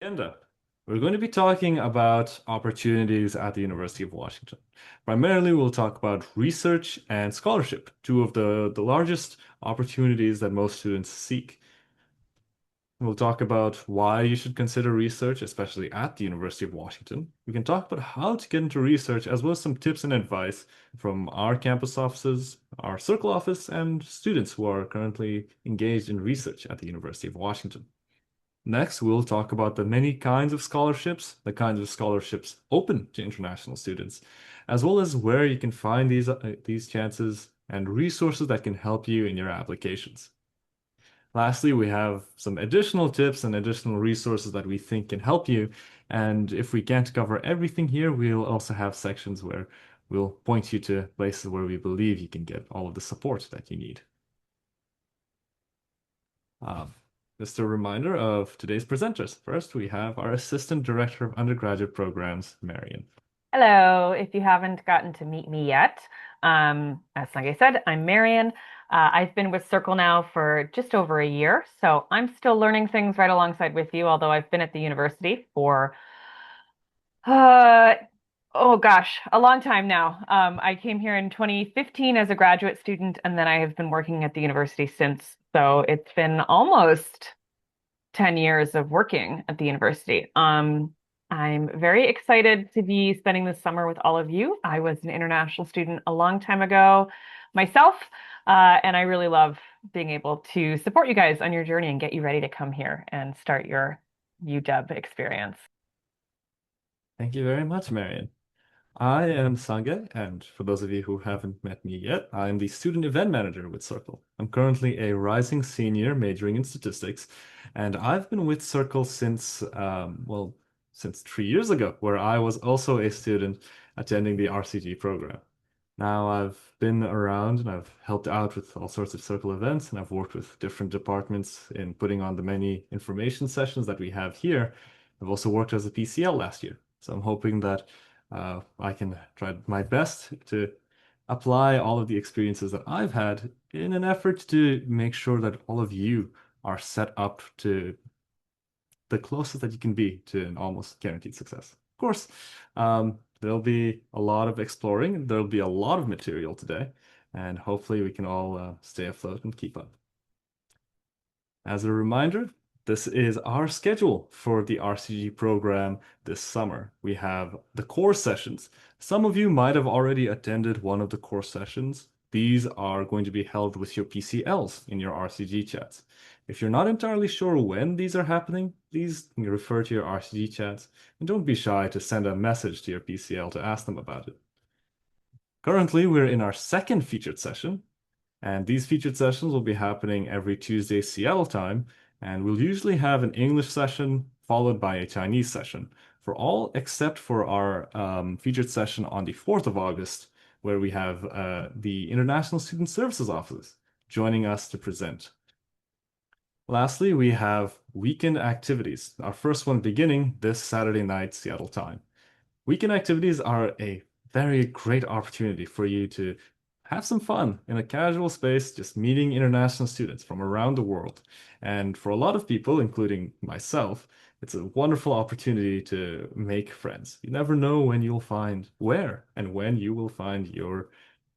agenda. We're going to be talking about opportunities at the University of Washington. Primarily, we'll talk about research and scholarship, two of the largest opportunities that most students seek. We'll talk about why you should consider research, especially at the University of Washington. We can talk about how to get into research, as well as some tips and advice from our campus offices, our circle office, and students who are currently engaged in research at the University of Washington. Next, we'll talk about the many kinds of scholarships, the kinds of scholarships open to international students, as well as where you can find these chances and resources that can help you in your applications. Lastly, we have some additional tips and additional resources that we think can help you. And if we can't cover everything here, we'll also have sections where we'll point you to places where we believe you can get all of the support that you need. Just a reminder of today's presenters. First, we have our Assistant Director of Undergraduate Programs, Marion. Hello, if you haven't gotten to meet me yet, as Sanjay said, I'm Marion. I've been with Circle now for just over a year, so I'm still learning things right alongside with you, although I've been at the university for, uh, oh gosh, a long time now. I came here in 2015 as a graduate student, and then I have been working at the university since. So it's been almost 10 years of working at the university. I'm very excited to be spending this summer with all of you. I was an international student a long time ago myself, and I really love being able to support you guys on your journey and get you ready to come here and start your UW experience. Thank you very much, Marion. I am Sanjay, and for those of you who haven't met me yet, I am the student event manager with Circle. I'm currently a rising senior majoring in statistics, and I've been with Circle since, since 3 years ago, where I was also a student attending the RCG program. Now I've been around and I've helped out with all sorts of Circle events, and I've worked with different departments in putting on the many information sessions that we have here. I've also worked as a PCL last year, so I'm hoping that I can try my best to apply all of the experiences that I've had in an effort to make sure that all of you are set up to the closest that you can be to an almost guaranteed success. Of course, there'll be a lot of exploring, there'll be a lot of material today, and hopefully we can all stay afloat and keep up. As a reminder, this is our schedule for the RCG program this summer. We have the core sessions. Some of you might have already attended one of the core sessions. These are going to be held with your PCLs in your RCG chats. If you're not entirely sure when these are happening, please refer to your RCG chats and don't be shy to send a message to your PCL to ask them about it. Currently, we're in our second featured session, and these featured sessions will be happening every Tuesday Seattle time, and we'll usually have an English session followed by a Chinese session for all except for our featured session on the 4th of August, where we have the International Student Services Office joining us to present. Lastly, we have weekend activities, our first one beginning this Saturday night Seattle time. Weekend activities are a very great opportunity for you to have some fun in a casual space, just meeting international students from around the world. And for a lot of people, including myself, it's a wonderful opportunity to make friends. You never know when you'll find where and when you will find your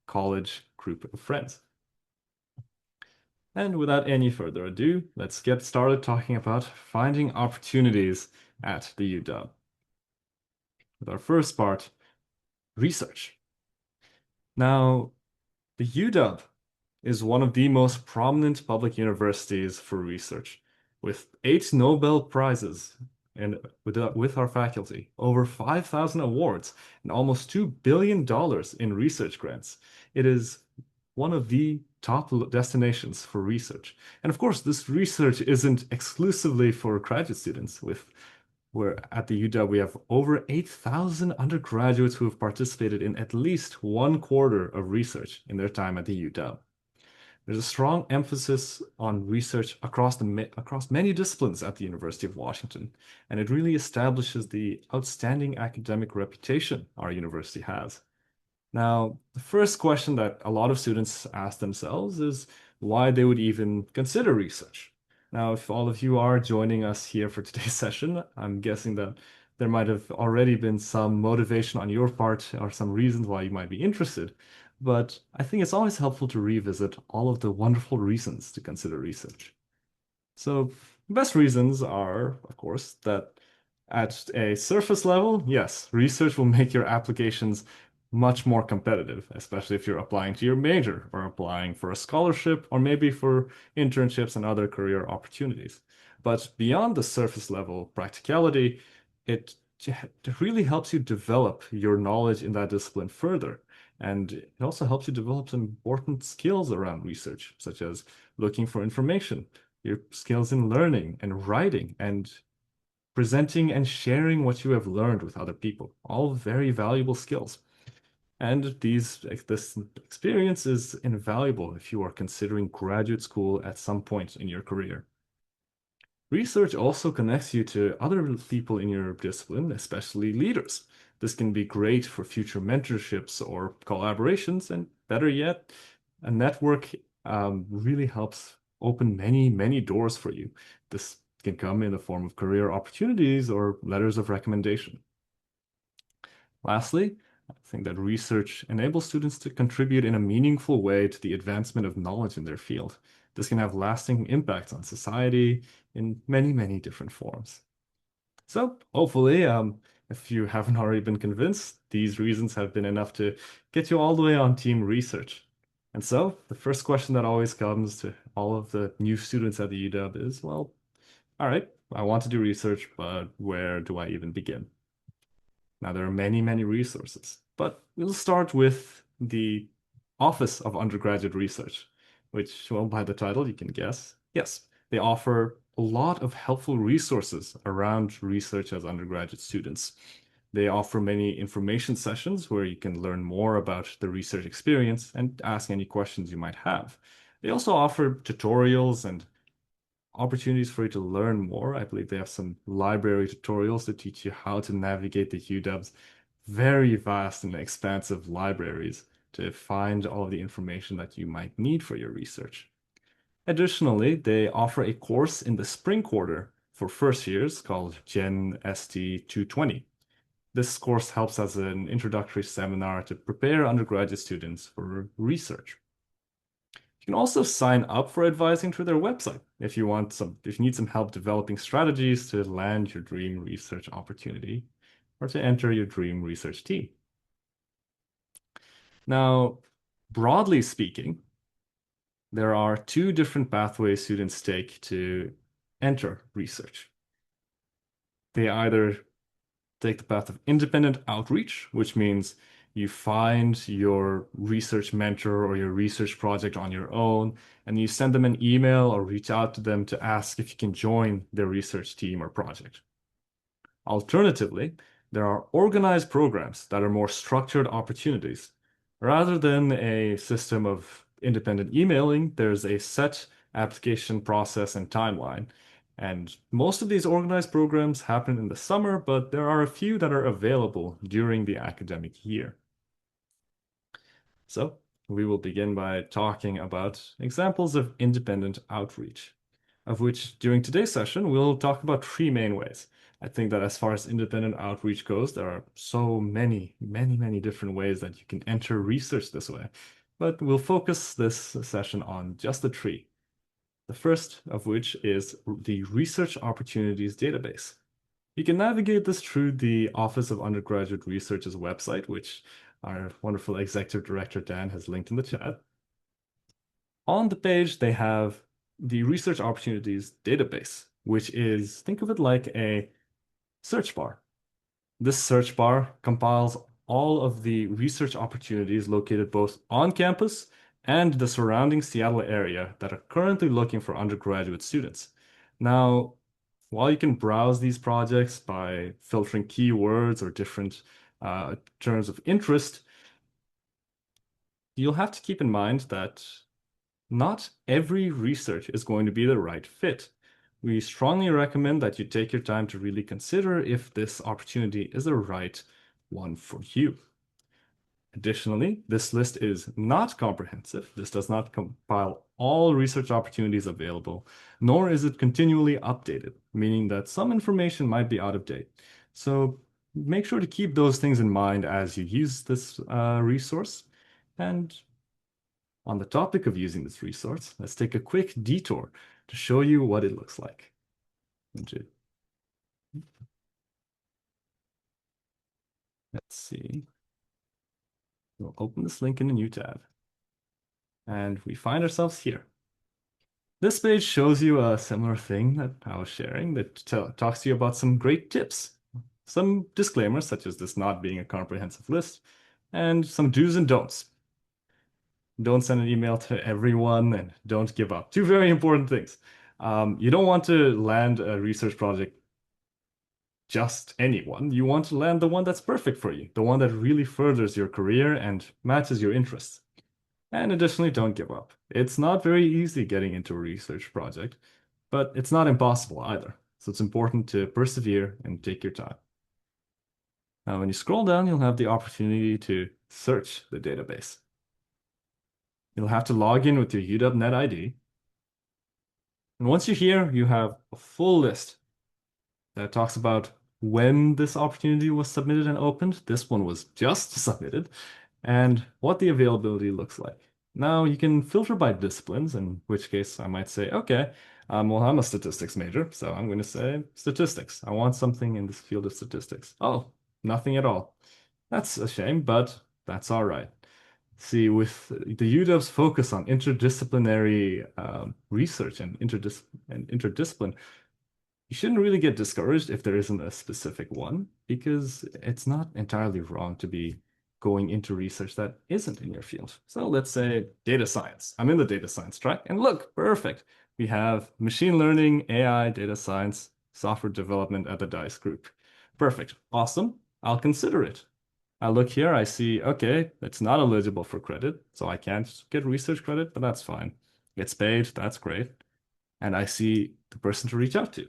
college group of friends. And without any further ado, let's get started talking about finding opportunities at the UW. With our first part, research. Now, the UW is one of the most prominent public universities for research, with 8 Nobel Prizes and with our faculty, over 5,000 awards, and almost $2 billion in research grants. It is one of the top destinations for research. And of course, this research isn't exclusively for graduate students. Where at the UW we have over 8,000 undergraduates who have participated in at least 1/4 of research in their time at the UW. There's a strong emphasis on research across many disciplines at the University of Washington, and it really establishes the outstanding academic reputation our university has. Now, the first question that a lot of students ask themselves is why they would even consider research. Now, if all of you are joining us here for today's session, I'm guessing that there might have already been some motivation on your part or some reasons why you might be interested. But I think it's always helpful to revisit all of the wonderful reasons to consider research. So, the best reasons are, of course, that at a surface level, yes, research will make your applications much more competitive, especially if you're applying to your major or applying for a scholarship or maybe for internships and other career opportunities. But beyond the surface level practicality, it really helps you develop your knowledge in that discipline further. And it also helps you develop some important skills around research, such as looking for information, your skills in learning and writing and presenting and sharing what you have learned with other people. All very valuable skills. And this experience is invaluable if you are considering graduate school at some point in your career. Research also connects you to other people in your discipline, especially leaders. This can be great for future mentorships or collaborations, and better yet, a network really helps open many, many doors for you. This can come in the form of career opportunities or letters of recommendation. Lastly, I think that research enables students to contribute in a meaningful way to the advancement of knowledge in their field. This can have lasting impacts on society in many, many different forms. So, hopefully, if you haven't already been convinced, these reasons have been enough to get you all the way on team research. And so, the first question that always comes to all of the new students at the UW is, well, all right, I want to do research, but where do I even begin? Now, there are many, many resources, but we'll start with the Office of Undergraduate Research, which, well, by the title, you can guess. Yes, they offer a lot of helpful resources around research as undergraduate students. They offer many information sessions where you can learn more about the research experience and ask any questions you might have. They also offer tutorials and opportunities for you to learn more. I believe they have some library tutorials to teach you how to navigate the UW's very vast and expansive libraries to find all of the information that you might need for your research. Additionally, they offer a course in the spring quarter for first years called Gen ST 220. This course helps as an introductory seminar to prepare undergraduate students for research. You can also sign up for advising through their website if you need some help developing strategies to land your dream research opportunity or to enter your dream research team. Now, broadly speaking, there are two different pathways students take to enter research. They either take the path of independent outreach, which means you find your research mentor or your research project on your own, and you send them an email or reach out to them to ask if you can join their research team or project. Alternatively, there are organized programs that are more structured opportunities. Rather than a system of independent emailing, there's a set application process and timeline. And most of these organized programs happen in the summer, but there are a few that are available during the academic year. So we will begin by talking about examples of independent outreach, of which during today's session, we'll talk about three main ways. I think that as far as independent outreach goes, there are so many, many, many different ways that you can enter research this way. But we'll focus this session on just the three. The first of which is the Research Opportunities Database. You can navigate this through the Office of Undergraduate Research's website, which our wonderful executive director, Dan, has linked in the chat. On the page, they have the Research Opportunities Database, which is, think of it like a search bar. This search bar compiles all of the research opportunities located both on campus and the surrounding Seattle area that are currently looking for undergraduate students. Now, while you can browse these projects by filtering keywords or different terms of interest, you'll have to keep in mind that not every research is going to be the right fit. We strongly recommend that you take your time to really consider if this opportunity is the right one for you. Additionally, this list is not comprehensive. This does not compile all research opportunities available, nor is it continually updated, meaning that some information might be out of date. So make sure to keep those things in mind as you use this resource. And on the topic of using this resource, let's take a quick detour to show you what it looks like. Let's see. We'll open this link in a new tab. And we find ourselves here. This page shows you a similar thing that I was sharing that talks to you about some great tips. Some disclaimers, such as this not being a comprehensive list, and some do's and don'ts. Don't send an email to everyone and don't give up. Two very important things. You don't want to land a research project just anyone. You want to land the one that's perfect for you, the one that really furthers your career and matches your interests. And additionally, don't give up. It's not very easy getting into a research project, but it's not impossible either. So it's important to persevere and take your time. Now, when you scroll down, you'll have the opportunity to search the database. You'll have to log in with your UW-Net ID. And once you're here, you have a full list that talks about when this opportunity was submitted and opened. This one was just submitted, and what the availability looks like. Now you can filter by disciplines, in which case I might say, okay, well, I'm a statistics major, so I'm going to say statistics. I want something in this field of statistics. Oh, nothing at all. That's a shame, but that's all right. See, with the UW's focus on interdisciplinary research and interdiscipline, you shouldn't really get discouraged if there isn't a specific one, because it's not entirely wrong to be going into research that isn't in your field. So let's say data science. I'm in the data science track, and look, perfect. We have machine learning, AI, data science, software development at the DICE group. Perfect. Awesome. I'll consider it. I look here, I see, okay, it's not eligible for credit, so I can't get research credit, but that's fine. It's paid, that's great. And I see the person to reach out to.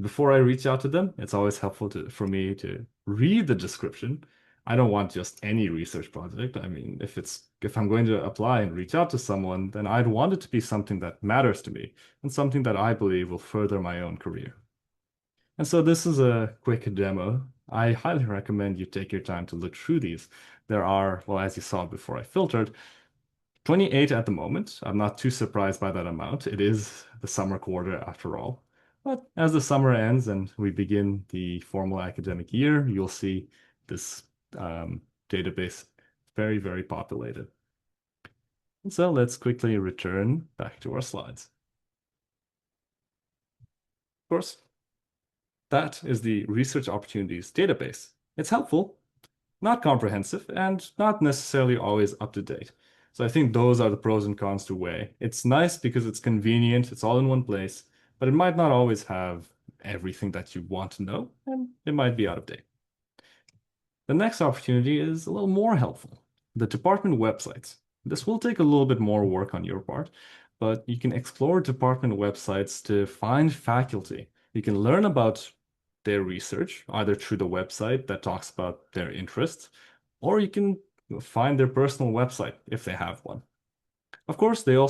Before I reach out to them, it's always helpful for me to read the description. I don't want just any research project. I mean, if I'm going to apply and reach out to someone, then I'd want it to be something that matters to me and something that I believe will further my own career. And so this is a quick demo. I highly recommend you take your time to look through these. There are, well, as you saw before I filtered, 28 at the moment. I'm not too surprised by that amount. It is the summer quarter after all. But as the summer ends and we begin the formal academic year, you'll see this database very, very populated. And so let's quickly return back to our slides. Of course, that is the research opportunities database. It's helpful, not comprehensive, and not necessarily always up to date. So I think those are the pros and cons to weigh. It's nice because it's convenient, it's all in one place, but it might not always have everything that you want to know, and it might be out of date. The next opportunity is a little more helpful. The department websites. This will take a little bit more work on your part, but you can explore department websites to find faculty. You can learn about their research, either through the website that talks about their interests, or you can find their personal website if they have one. Of course, their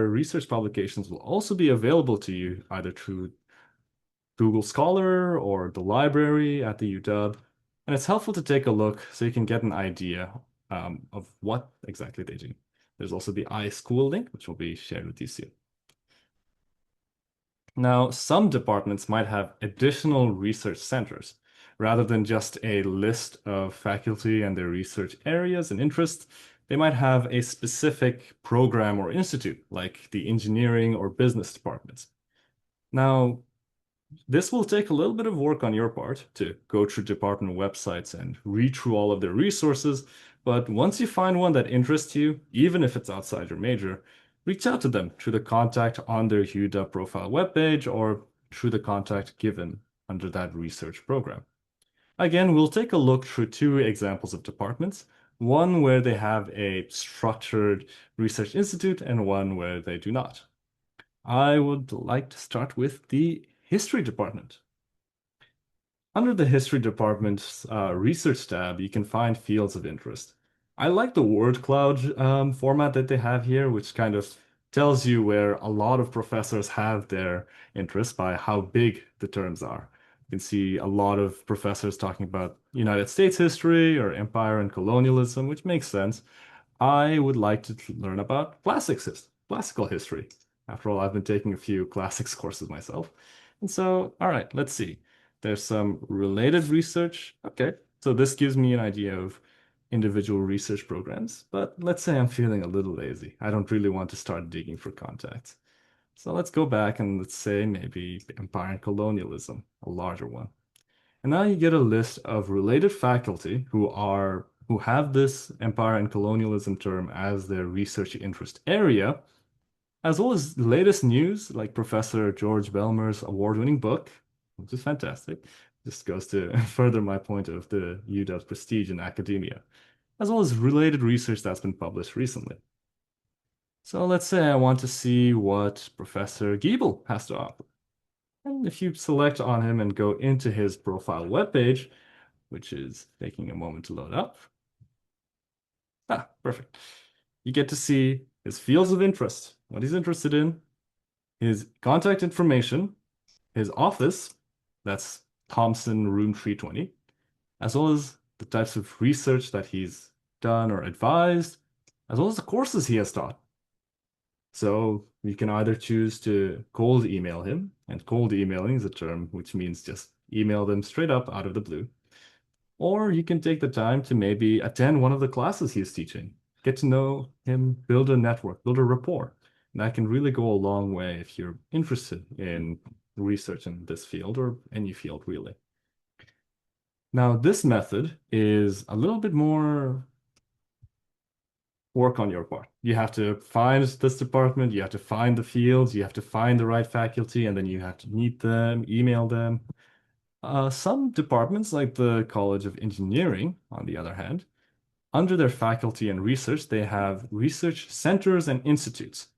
research publications will also be available to you either through Google Scholar or the library at the UW. And it's helpful to take a look so you can get an idea of what exactly they do. There's also the iSchool link, which will be shared with you soon. Now, some departments might have additional research centers. Rather than just a list of faculty and their research areas and interests, they might have a specific program or institute, like the engineering or business departments. Now, this will take a little bit of work on your part to go through department websites and read through all of their resources, but once you find one that interests you, even if it's outside your major, reach out to them through the contact on their UW profile webpage or through the contact given under that research program. Again, we'll take a look through two examples of departments, one where they have a structured research institute and one where they do not. I would like to start with the history department. Under the history department's research tab, you can find fields of interest. I like the word cloud format that they have here, which kind of tells you where a lot of professors have their interest by how big the terms are. You can see a lot of professors talking about United States history or empire and colonialism, which makes sense. I would like to learn about classical history. After all, I've been taking a few classics courses myself. And so, all right, let's see. There's some related research. Okay, so this gives me an idea of individual research programs, but let's say I'm feeling a little lazy. I don't really want to start digging for contacts. So let's go back and let's say maybe empire and colonialism, a larger one. And now you get a list of related faculty who have this empire and colonialism term as their research interest area, as well as latest news like Professor George Belmer's award-winning book, which is fantastic. Just goes to further my point of the UW's prestige in academia, as well as related research that's been published recently. So let's say I want to see what Professor Giebel has to offer. And if you select on him and go into his profile webpage, which is taking a moment to load up. Ah, perfect. You get to see his fields of interest, what he's interested in, his contact information, his office, that's Thompson Room 320, as well as the types of research that he's done or advised, as well as the courses he has taught. So you can either choose to cold email him, and cold emailing is a term which means just email them straight up out of the blue. Or you can take the time to maybe attend one of the classes he's teaching, get to know him, build a network, build a rapport. And that can really go a long way if you're interested in research in this field or any field, really. Now, this method is a little bit more work on your part. You have to find this department, you have to find the fields, you have to find the right faculty, and then you have to meet them, email them. Some departments, like the College of Engineering, on the other hand, under their faculty and research, they have research centers and institutes.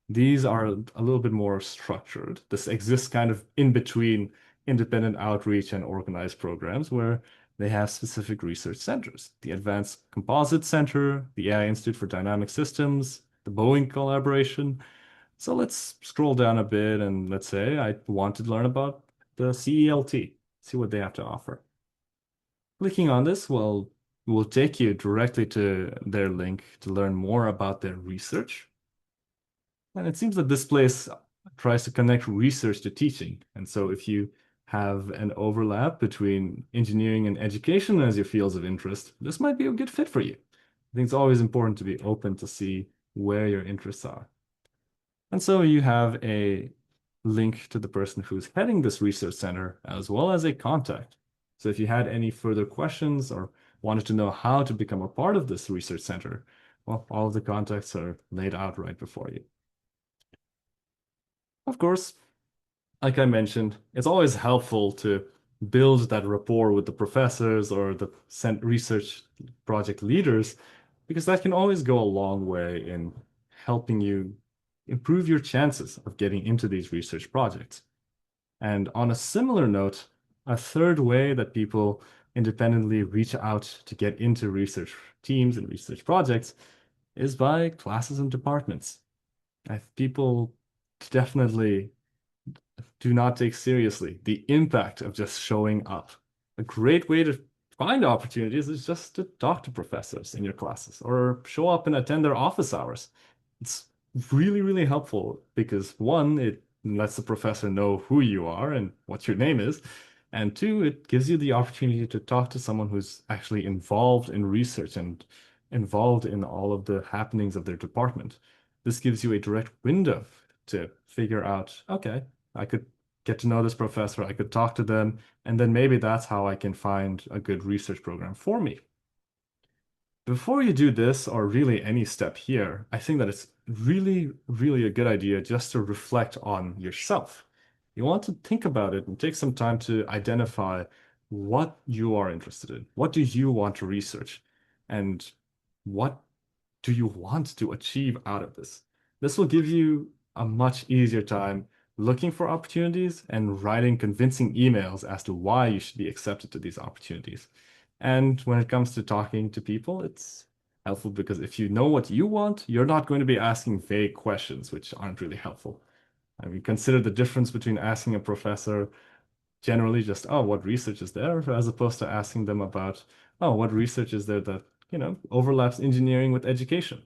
These are a little bit more structured. This exists kind of in between independent outreach and organized programs where they have specific research centers. The Advanced Composite Center, the AI Institute for Dynamic Systems, the Boeing collaboration. So let's scroll down a bit and let's say I want to learn about the CELT, see what they have to offer. Clicking on this will take you directly to their link to learn more about their research. And it seems that this place tries to connect research to teaching. And so if you have an overlap between engineering and education as your fields of interest, this might be a good fit for you. I think it's always important to be open to see where your interests are. And so you have a link to the person who's heading this research center, as well as a contact. So if you had any further questions or wanted to know how to become a part of this research center, well, all of the contacts are laid out right before you. Of course, like I mentioned, it's always helpful to build that rapport with the professors or the research project leaders, because that can always go a long way in helping you improve your chances of getting into these research projects. And on a similar note, a third way that people independently reach out to get into research teams and research projects is by classes and departments. People definitely do not take seriously the impact of just showing up. A great way to find opportunities is just to talk to professors in your classes or show up and attend their office hours. It's really, really helpful because one, it lets the professor know who you are and what your name is. And two, it gives you the opportunity to talk to someone who's actually involved in research and involved in all of the happenings of their department. This gives you a direct window to figure out, okay, I could get to know this professor, I could talk to them, and then maybe that's how I can find a good research program for me. Before you do this, or really any step here, I think that it's really, really a good idea just to reflect on yourself. You want to think about it and take some time to identify what you are interested in. What do you want to research? And what do you want to achieve out of this? This will give you a much easier time looking for opportunities and writing convincing emails as to why you should be accepted to these opportunities. And when it comes to talking to people, it's Helpful because if you know what you want, you're not going to be asking vague questions, which aren't really helpful. I mean, consider the difference between asking a professor generally just, oh, what research is there, as opposed to asking them about, oh, what research is there that, overlaps engineering with education.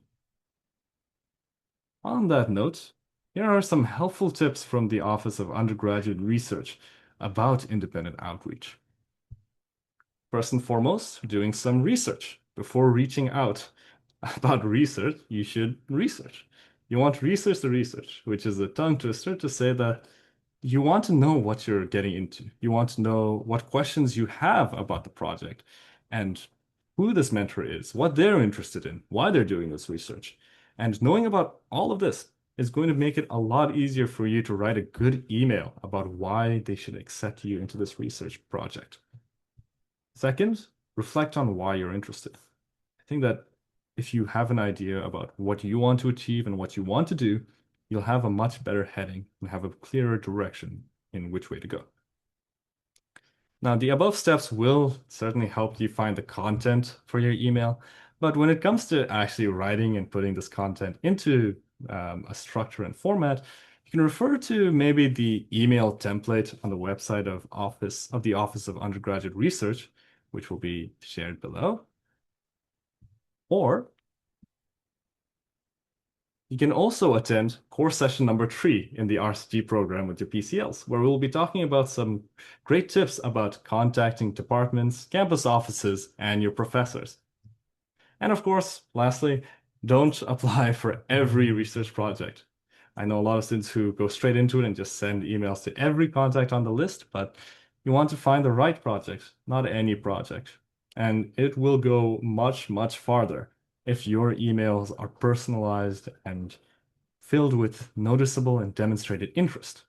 On that note, here are some helpful tips from the Office of Undergraduate Research about independent outreach. First and foremost, doing some research. Before reaching out about research, you should research. You want research to research, which is a tongue twister to say that you want to know what you're getting into. You want to know what questions you have about the project and who this mentor is, what they're interested in, why they're doing this research. And knowing about all of this is going to make it a lot easier for you to write a good email about why they should accept you into this research project. Second, reflect on why you're interested. I think that if you have an idea about what you want to achieve and what you want to do, you'll have a much better heading and have a clearer direction in which way to go. Now, the above steps will certainly help you find the content for your email, but when it comes to actually writing and putting this content into a structure and format, you can refer to maybe the email template on the website of the Office of Undergraduate Research, which will be shared below. Or you can also attend course session number 3 in the RCG program with your PCLs, where we'll be talking about some great tips about contacting departments, campus offices, and your professors. And of course, lastly, don't apply for every research project. I know a lot of students who go straight into it and just send emails to every contact on the list, but you want to find the right project, not any project. And it will go much, much farther if your emails are personalized and filled with noticeable and demonstrated interest,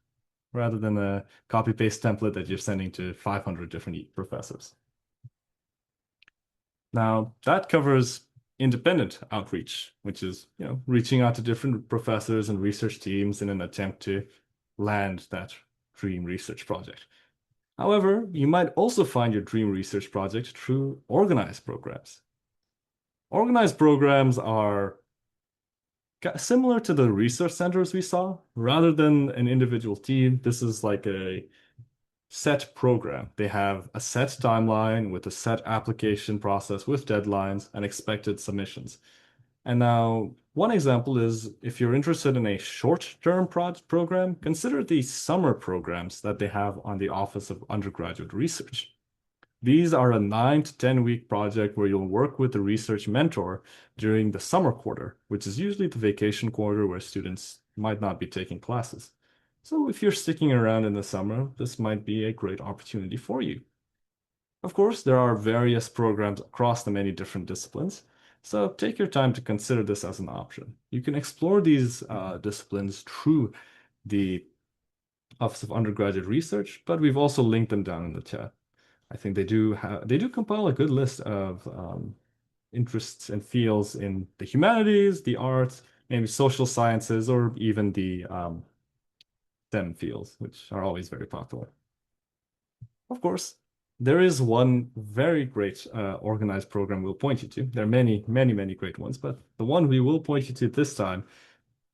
rather than a copy-paste template that you're sending to 500 different professors. Now, that covers independent outreach, which is, reaching out to different professors and research teams in an attempt to land that dream research project. However, you might also find your dream research project through organized programs. Organized programs are similar to the research centers we saw. Rather than an individual team, this is like a set program. They have a set timeline with a set application process with deadlines and expected submissions. And now, one example is if you're interested in a short-term program, consider the summer programs that they have on the Office of Undergraduate Research. These are a 9 to 10-week project where you'll work with the research mentor during the summer quarter, which is usually the vacation quarter where students might not be taking classes. So if you're sticking around in the summer, this might be a great opportunity for you. Of course, there are various programs across the many different disciplines, so take your time to consider this as an option. You can explore these disciplines through the Office of Undergraduate Research, but we've also linked them down in the chat. I think they do compile a good list of interests and fields in the humanities, the arts, maybe social sciences, or even the STEM fields, which are always very popular. Of course, there is one very great organized program we'll point you to. There are many, many, many great ones, but the one we will point you to this time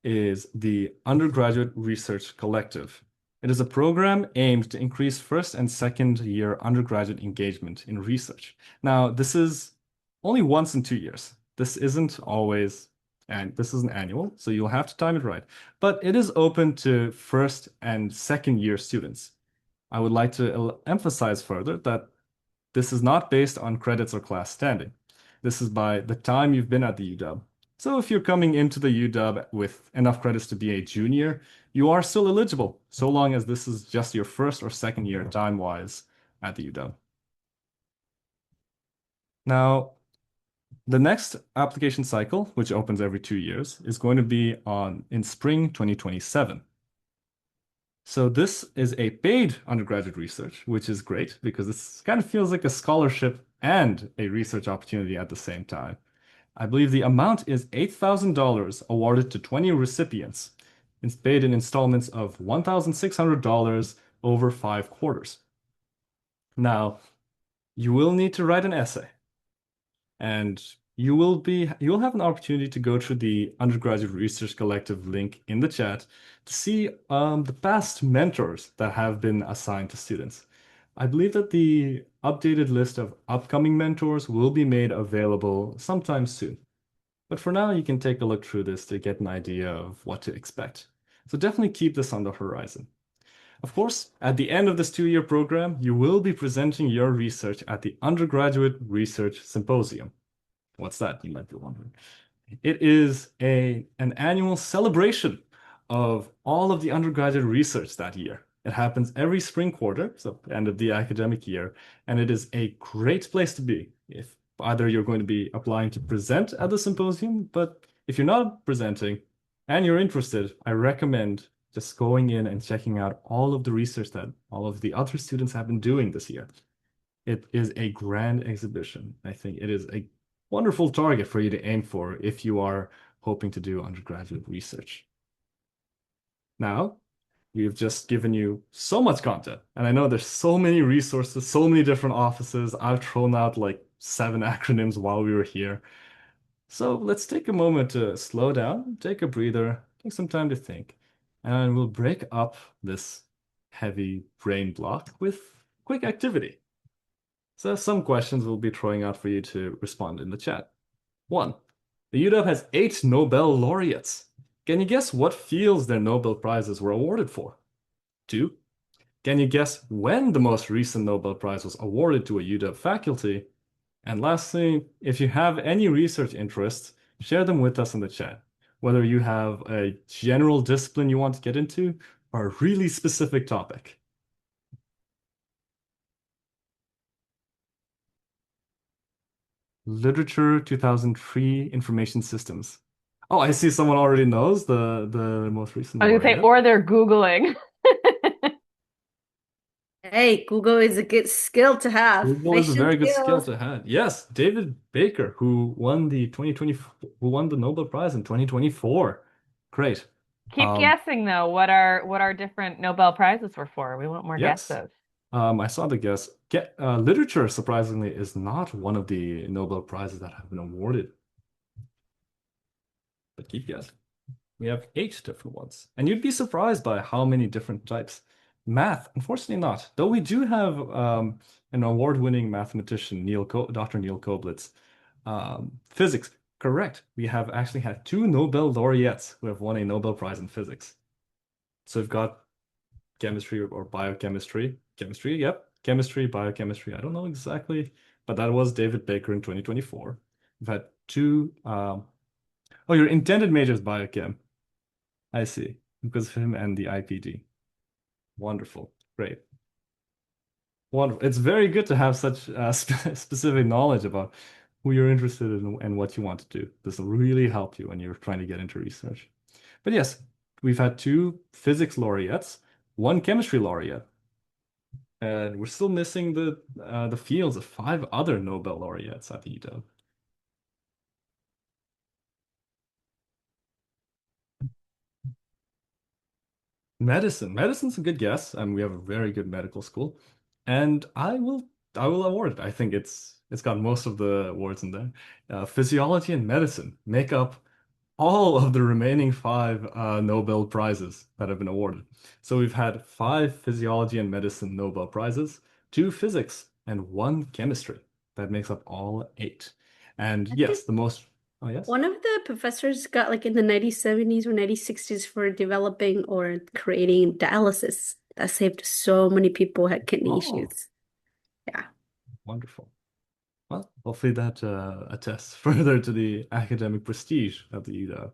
is the Undergraduate Research Collective. It is a program aimed to increase first and second year undergraduate engagement in research. Now, this is only once in 2 years. This isn't always, and this isn't annual, so you'll have to time it right. But it is open to first and second year students. I would like to emphasize further that this is not based on credits or class standing. This is by the time you've been at the UW. So if you're coming into the UW with enough credits to be a junior, you are still eligible, so long as this is just your first or second year time-wise at the UW. Now, the next application cycle, which opens every 2 years, is going to be in spring 2027. So this is a paid undergraduate research, which is great because this kind of feels like a scholarship and a research opportunity at the same time. I believe the amount is $8,000 awarded to 20 recipients. It's paid in installments of $1,600 over 5 quarters. Now, you will need to write an essay. And you'll have an opportunity to go through the Undergraduate Research Collective link in the chat to see the past mentors that have been assigned to students. I believe that the updated list of upcoming mentors will be made available sometime soon. But for now, you can take a look through this to get an idea of what to expect. So definitely keep this on the horizon. Of course, at the end of this 2-year program, you will be presenting your research at the Undergraduate Research Symposium. What's that, you might be wondering? It is an annual celebration of all of the undergraduate research that year. It happens every spring quarter, so end of the academic year, and it is a great place to be if either you're going to be applying to present at the symposium, but if you're not presenting and you're interested, I recommend just going in and checking out all of the research that all of the other students have been doing this year. It is a grand exhibition. I think it is a wonderful target for you to aim for if you are hoping to do undergraduate research. Now, we've just given you so much content, and I know there's so many resources, so many different offices. I've thrown out like 7 acronyms while we were here. So let's take a moment to slow down, take a breather, take some time to think, and we'll break up this heavy brain block with quick activity. So some questions we'll be throwing out for you to respond in the chat. 1. The UW has 8 Nobel laureates. Can you guess what fields their Nobel Prizes were awarded for? 2. Can you guess when the most recent Nobel Prize was awarded to a UW faculty? And lastly, if you have any research interests, share them with us in the chat. Whether you have a general discipline you want to get into or a really specific topic. Literature 2003 Information Systems. Oh, I see someone already knows the most recent I was gonna say, laureate. or they're Googling. Hey, Google is a good skill to have. Google is a Efficient very good skill skills. to have. Yes, David Baker, who won the 2020, who won the Nobel Prize in 2024. Great. Keep Um, guessing though, what our different Nobel Prizes were for. We want more yes. guesses. I saw the guess. Literature, surprisingly, is not one of the Nobel Prizes that have been awarded. But keep guessing. We have 8 different ones. And you'd be surprised by how many different types. Math, unfortunately not. Though we do have an award-winning mathematician, Dr. Neil Koblitz. Physics, correct. We have actually had 2 Nobel laureates who have won a Nobel Prize in physics. So we've got chemistry or biochemistry. Chemistry, yep. Chemistry, biochemistry. I don't know exactly, but that was David Baker in 2024. We've had 2. Oh, your intended major is biochem. I see. Because of him and the IPD. Wonderful. Great. Wonderful. It's very good to have such specific knowledge about who you're interested in and what you want to do. This will really help you when you're trying to get into research. But yes, we've had 2 physics laureates, 1 chemistry laureate, and we're still missing the fields of 5 other Nobel laureates at the UW. Medicine. Medicine's a good guess. We have a very good medical school, and I will award it. I think it's got most of the awards in there. Physiology and medicine make up all of the remaining 5 Nobel Prizes that have been awarded. So we've had 5 physiology and medicine Nobel Prizes, 2 physics, and 1 chemistry. That makes up all 8. And I think yes, the most. Oh yes. one of the professors got like in the 1970s or 1960s for developing or creating dialysis that saved so many people who had kidney Oh, issues. Yeah. wonderful. Well, hopefully that attests further to the academic prestige of the UW.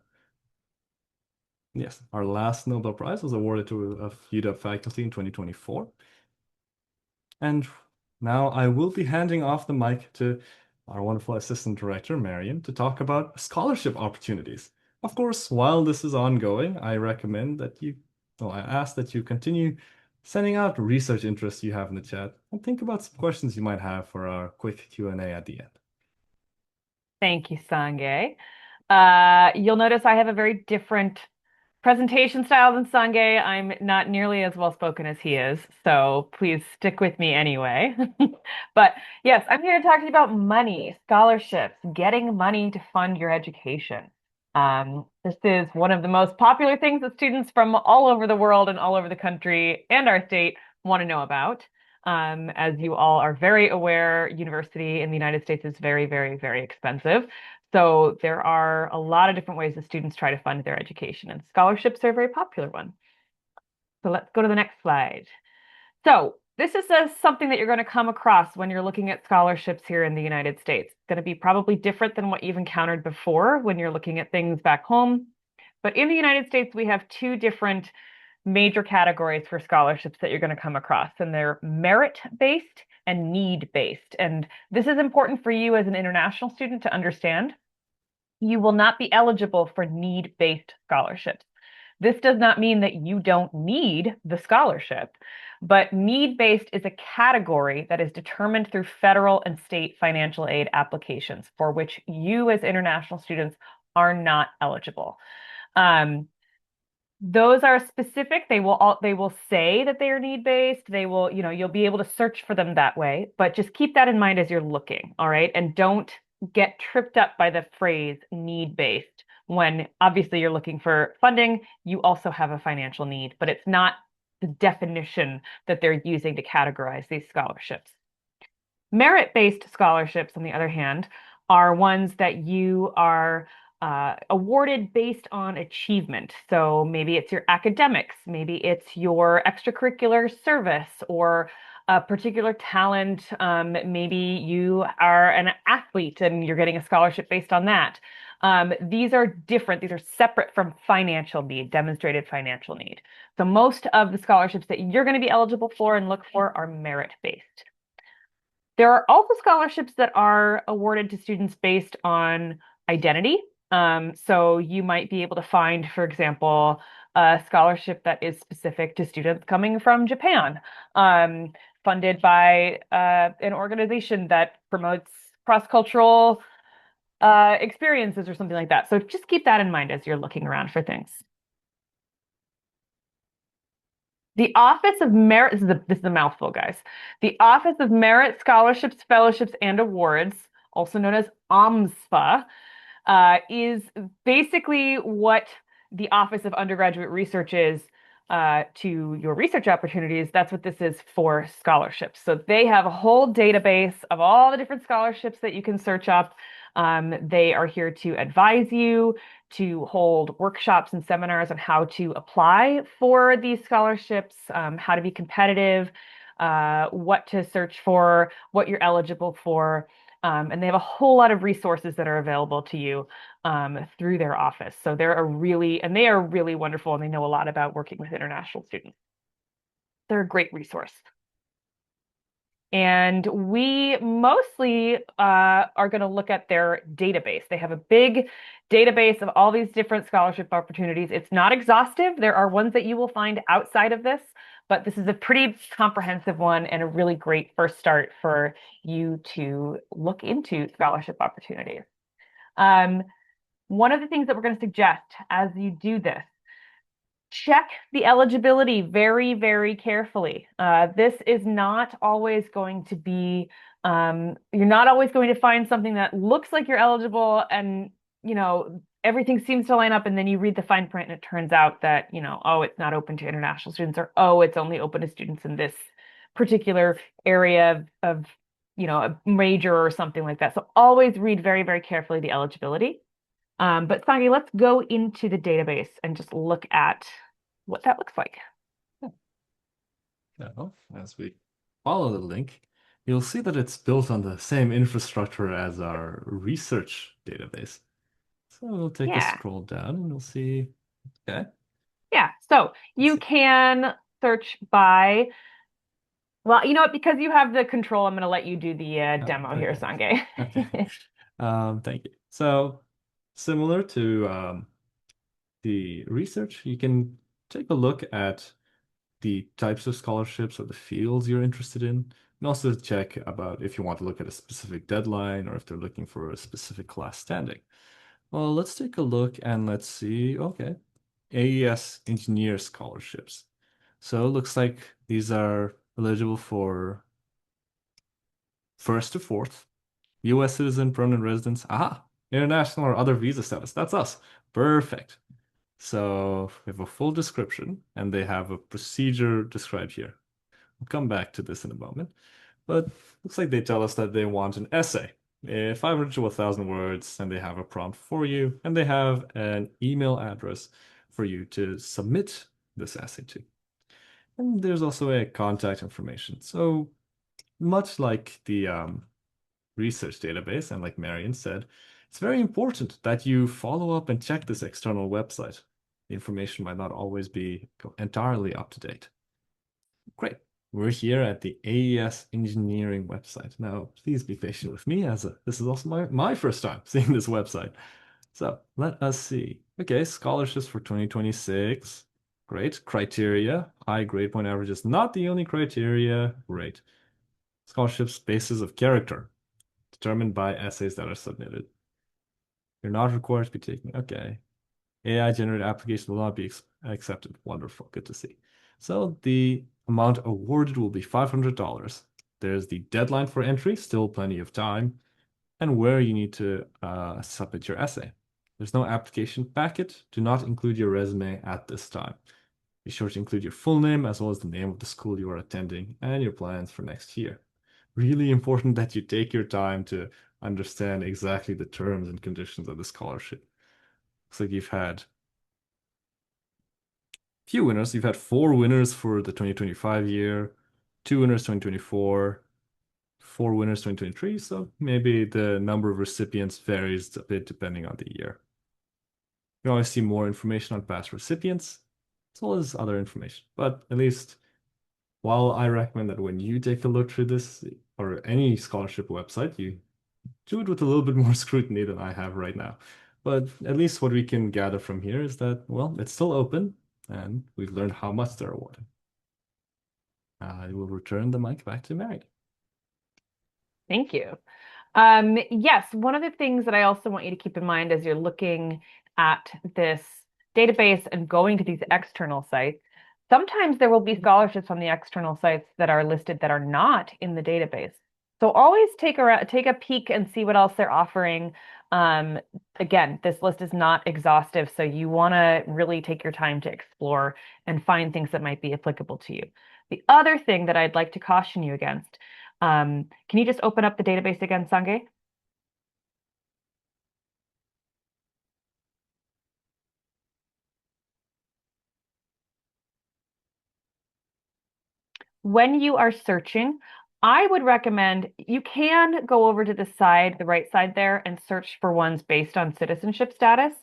Yes, our last Nobel Prize was awarded to a UW faculty in 2024. And now I will be handing off the mic to our wonderful assistant director, Marion, to talk about scholarship opportunities. Of course, while this is ongoing, I recommend that I ask that you continue sending out research interests you have in the chat and think about some questions you might have for our quick Q&A at the end. Thank you, Sange. You'll notice I have a very different presentation style than Sange. I'm not nearly as well spoken as he is, so please stick with me anyway. But yes, I'm here to talk to you about money, scholarships, getting money to fund your education. This is one of the most popular things that students from all over the world and all over the country and our state want to know about. As you all are very aware, university in the United States is very, very, very expensive. So there are a lot of different ways that students try to fund their education, and scholarships are a very popular one. So let's go to the next slide. So this is something that you're going to come across when you're looking at scholarships here in the United States. It's going to be probably different than what you've encountered before when you're looking at things back home. But in the United States, we have two different major categories for scholarships that you're going to come across, and they're merit-based and need-based. And this is important for you as an international student to understand. You will not be eligible for need-based scholarships. This does not mean that you don't need the scholarship, but need-based is a category that is determined through federal and state financial aid applications for which you as international students are not eligible. Those are specific. They will say that they are need-based. They will, you'll be able to search for them that way, but just keep that in mind as you're looking, all right? And don't get tripped up by the phrase need-based when obviously you're looking for funding. You also have a financial need, but it's not the definition that they're using to categorize these scholarships. Merit-based scholarships, on the other hand, are ones that you are awarded based on achievement. So maybe it's your academics, maybe it's your extracurricular service or a particular talent. Maybe you are an athlete and you're getting a scholarship based on that. These are different. These are separate from financial need, demonstrated financial need. So most of the scholarships that you're going to be eligible for and look for are merit-based. There are also scholarships that are awarded to students based on identity. So you might be able to find, for example, a scholarship that is specific to students coming from Japan, funded by an organization that promotes cross-cultural experiences or something like that. So just keep that in mind as you're looking around for things. The Office of Merit, this is a mouthful, guys. The Office of Merit Scholarships, Fellowships, and Awards, also known as OMSFA, is basically what the Office of Undergraduate Research is to your research opportunities. That's what this is for scholarships. So they have a whole database of all the different scholarships that you can search up. They are here to advise you, to hold workshops and seminars on how to apply for these scholarships, how to be competitive, what to search for, what you're eligible for. And they have a whole lot of resources that are available to you through their office. So they are really wonderful, and they know a lot about working with international students. They're a great resource. And we mostly are going to look at their database. They have a big database of all these different scholarship opportunities. It's not exhaustive. There are ones that you will find outside of this, but this is a pretty comprehensive one and a really great first start for you to look into scholarship opportunities. One of the things that we're going to suggest as you do this, check the eligibility very, very carefully. This is not always going to be, you're not always going to find something that looks like you're eligible and, everything seems to line up, and then you read the fine print and it turns out that, oh, it's not open to international students, or, oh, it's only open to students in this particular area of a major or something like that. So always read very, very carefully the eligibility. But Sagi, let's go into the database and just look at what that looks like. Now, as we follow the link, you'll see that it's built on the same infrastructure as our research database. So we'll take a scroll down and we'll see. Okay. Yeah. So you can search by, well, you know what? Because you have the control, I'm going to let you do the demo here, Sange. Okay. Thank you. So similar to the research, you can take a look at the types of scholarships or the fields you're interested in, and also check about if you want to look at a specific deadline or if they're looking for a specific class standing. Well, let's take a look and let's see. Okay. AES Engineer Scholarships. So it looks like these are eligible for first to fourth, US citizen, permanent residents, international or other visa status. That's us. Perfect. So we have a full description and they have a procedure described here. We'll come back to this in a moment. But looks like they tell us that they want an essay, 500 to 1,000 words, and they have a prompt for you, and they have an email address for you to submit this essay to. And there's also a contact information. So much like the research database, and like Marion said, it's very important that you follow up and check this external website. The information might not always be entirely up to date. Great. We're here at the AES engineering website. Now, please be patient with me as this is also my first time seeing this website. So let us see. Okay, scholarships for 2026. Great. Criteria. High grade point average is not the only criteria. Great. Scholarships basis of character determined by essays that are submitted. You're not required to be taking. Okay. AI generated application will not be accepted. Wonderful. Good to see. So the amount awarded will be $500. There's the deadline for entry, still plenty of time, and where you need to submit your essay. There's no application packet. Do not include your resume at this time. Be sure to include your full name as well as the name of the school you are attending and your plans for next year. Really important that you take your time to understand exactly the terms and conditions of the scholarship. Looks like you've had few winners. You've had 4 winners for the 2025 year, 2 winners 2024, 4 winners 2023. So maybe the number of recipients varies a bit depending on the year. You can always see more information on past recipients, as well as other information. But at least, while I recommend that when you take a look through this or any scholarship website, you do it with a little bit more scrutiny than I have right now. But at least what we can gather from here is that, well, it's still open and we've learned how much they're awarding. I will return the mic back to Mary. Thank you. Yes, one of the things that I also want you to keep in mind as you're looking at this database and going to these external sites, sometimes there will be scholarships on the external sites that are listed that are not in the database. So always take a peek and see what else they're offering. Again, this list is not exhaustive, so you want to really take your time to explore and find things that might be applicable to you. The other thing that I'd like to caution you against, can you just open up the database again, Sange? When you are searching, I would recommend you can go over to the side, the right side there, and search for ones based on citizenship status.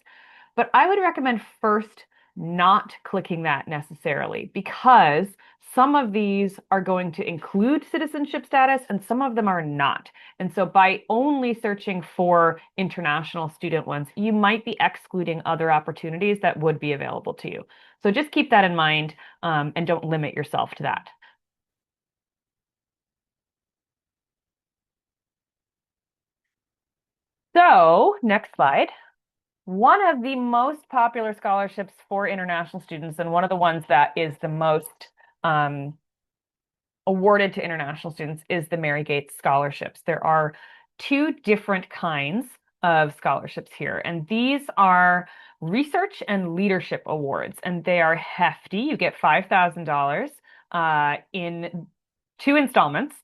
But I would recommend first not clicking that necessarily because some of these are going to include citizenship status and some of them are not. And so by only searching for international student ones, you might be excluding other opportunities that would be available to you. So just keep that in mind and don't limit yourself to that. So, next slide. One of the most popular scholarships for international students, and one of the ones that is the most awarded to international students, is the Mary Gates scholarships. There are 2 different kinds of scholarships here, and these are research and leadership awards, and they are hefty. You get $5,000 in 2 installments.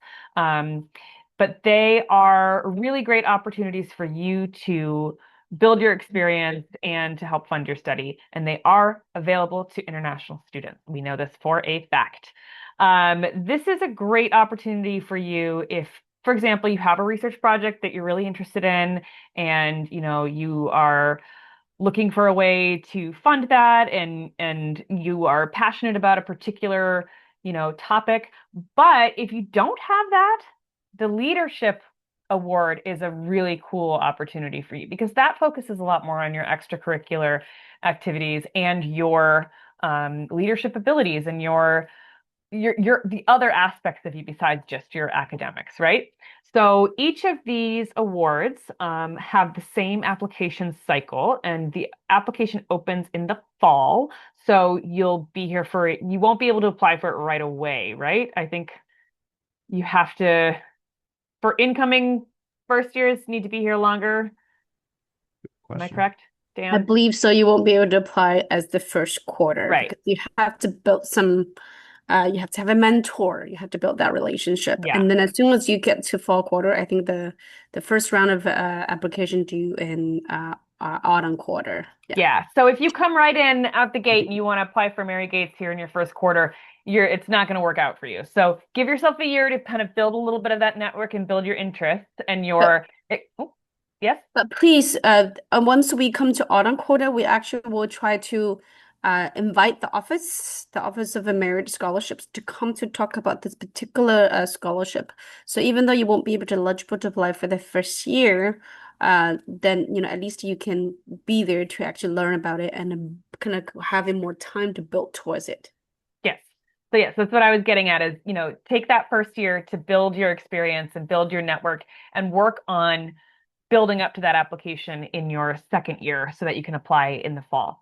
But they are really great opportunities for you to build your experience and to help fund your study. And they are available to international students. We know this for a fact. This is a great opportunity for you if, for example, you have a research project that you're really interested in and you are looking for a way to fund that and you are passionate about a particular topic. But if you don't have that, the leadership award is a really cool opportunity for you because that focuses a lot more on your extracurricular activities and your leadership abilities and your your the other aspects of you besides just your academics, right? So each of these awards have the same application cycle, and the application opens in the fall. So you'll be here for it. You won't be able to apply for it right away, right? I think you have to, for incoming first years, need to be here longer. Am I Question. correct, I Dan? believe so. You won't be able to apply as the first quarter Right. because you have to build some, you have to have a mentor. You have to build that relationship. Yeah. And then as soon as you get to fall quarter, I think the first round of application due in autumn quarter. Yeah. Yeah. So if you come right in out the gate and you want to apply for Mary Gates here in your first quarter, it's not going to work out for you. So give yourself a year to kind of build a little bit of that network and build your interest and But oh, yes. But please, once we come to autumn quota, we actually will try to invite the Office of Merit Scholarships, to come to talk about this particular scholarship. So even though you won't be able to eligible to apply for the first year, then at least you can be there to actually learn about it and kind of having more time to build towards it. Yes. So yes, that's what I was getting at is, take that first year to build your experience and build your network and work on building up to that application in your second year so that you can apply in the fall.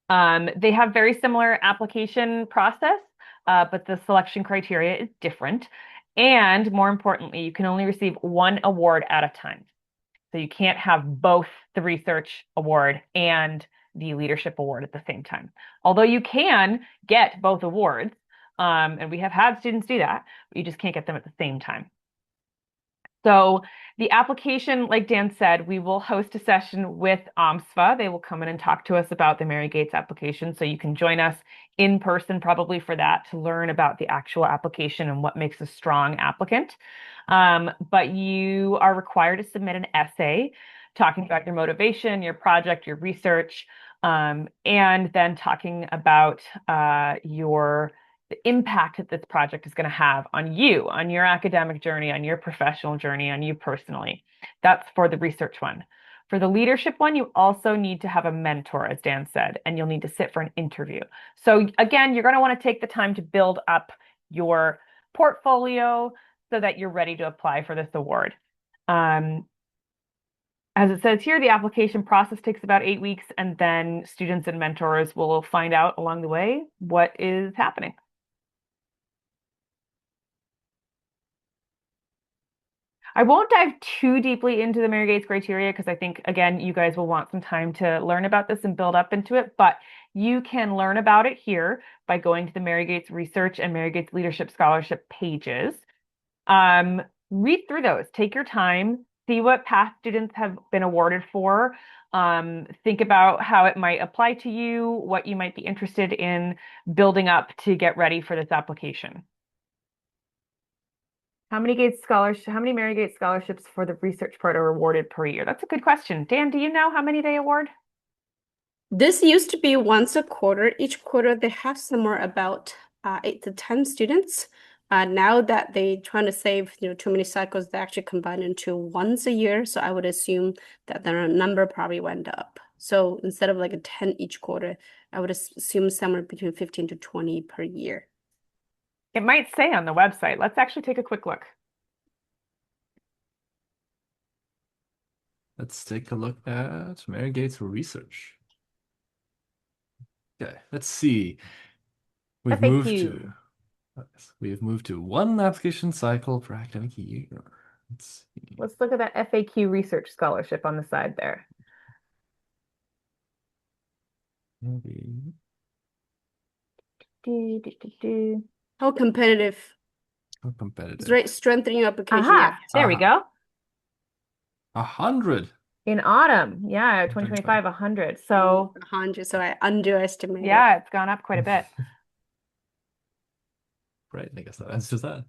They have very similar application process, but the selection criteria is different. And more importantly, you can only receive one award at a time. So you can't have both the research award and the leadership award at the same time. Although you can get both awards, and we have had students do that, but you just can't get them at the same time. So the application, like Dan said, we will host a session with OMSFA. They will come in and talk to us about the Mary Gates application. So you can join us in person probably for that to learn about the actual application and what makes a strong applicant. But you are required to submit an essay talking about your motivation, your project, your research, and then talking about the impact that this project is going to have on you, on your academic journey, on your professional journey, on you personally. That's for the research one. For the leadership one, you also need to have a mentor, as Dan said, and you'll need to sit for an interview. So again, you're going to want to take the time to build up your portfolio so that you're ready to apply for this award. As it says here, the application process takes about 8 weeks, and then students and mentors will find out along the way what is happening. I won't dive too deeply into the Mary Gates criteria because I think, again, you guys will want some time to learn about this and build up into it, but you can learn about it here by going to the Mary Gates Research and Mary Gates Leadership Scholarship pages. Read through those, take your time, see what past students have been awarded for. Think about how it might apply to you, what you might be interested in building up to get ready for this application. How many Mary Gates scholarships for the research part are awarded per year? That's a good question. Dan, do you know how many they award? This used to be once a quarter. Each quarter they have somewhere about 8 to 10 students. Now that they trying to save too many cycles, they actually combine into once a year. So I would assume that the number probably went up. So instead of like a 10 each quarter, I would assume somewhere between 15 to 20 per year. It might say on the website. Let's actually take a quick look. Let's take a look at Mary Gates research. Okay, let's see. We've FAQ. moved to one application cycle per academic year. Let's see. Let's look at that FAQ research scholarship on the side there. Maybe. How competitive? How competitive? It's right, strengthening your application. Aha, Yes. there we go. 100. In autumn, yeah, 2025, 100. So 100. So I underestimated. yeah, it's gone up quite a bit. Right, I guess that answers that.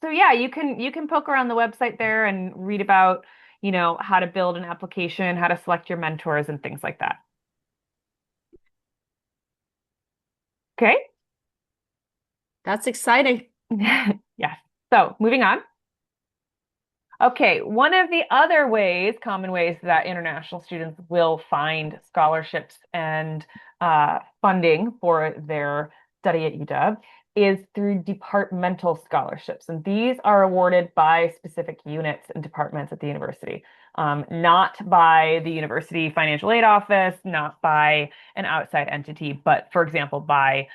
So yeah, you can poke around the website there and read about, how to build an application, how to select your mentors and things like that. Okay. That's exciting. Yes. So moving on. Okay, one of the other common ways that international students will find scholarships and funding for their study at UW is through departmental scholarships. And these are awarded by specific units and departments at the university, not by the university financial aid office, not by an outside entity, but for example, by